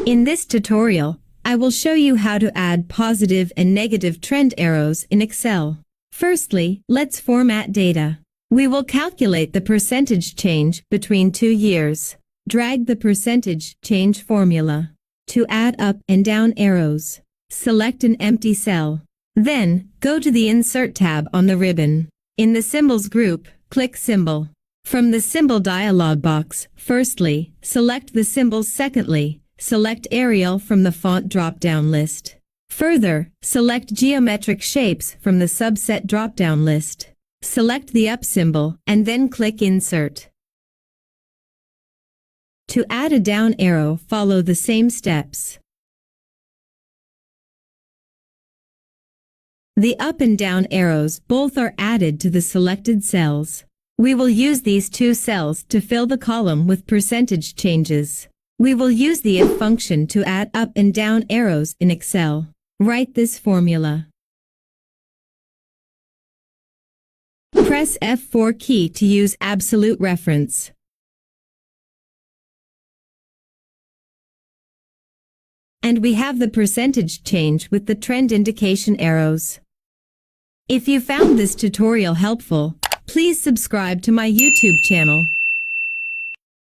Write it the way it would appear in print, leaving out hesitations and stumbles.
In this tutorial, I will show you how to add positive and negative trend arrows in Excel. Firstly, let's format data. We will calculate the percentage change between 2 years. Drag the percentage change formula. To add up and down arrows, select an empty cell. Then, go to the Insert tab on the ribbon. In the Symbols group, click Symbol. From the Symbol dialog box, firstly, select the symbols. Secondly, select Arial from the Font drop-down list. Further, select Geometric Shapes from the subset drop-down list. Select the up symbol, and then click Insert. To add a down arrow, follow the same steps. The up and down arrows both are added to the selected cells. We will use these two cells to fill the column with percentage changes. We will use the if function to add up and down arrows in Excel. Write this formula. Press F4 key to use absolute reference. And we have the percentage change with the trend indication arrows. If you found this tutorial helpful, please subscribe to my YouTube channel.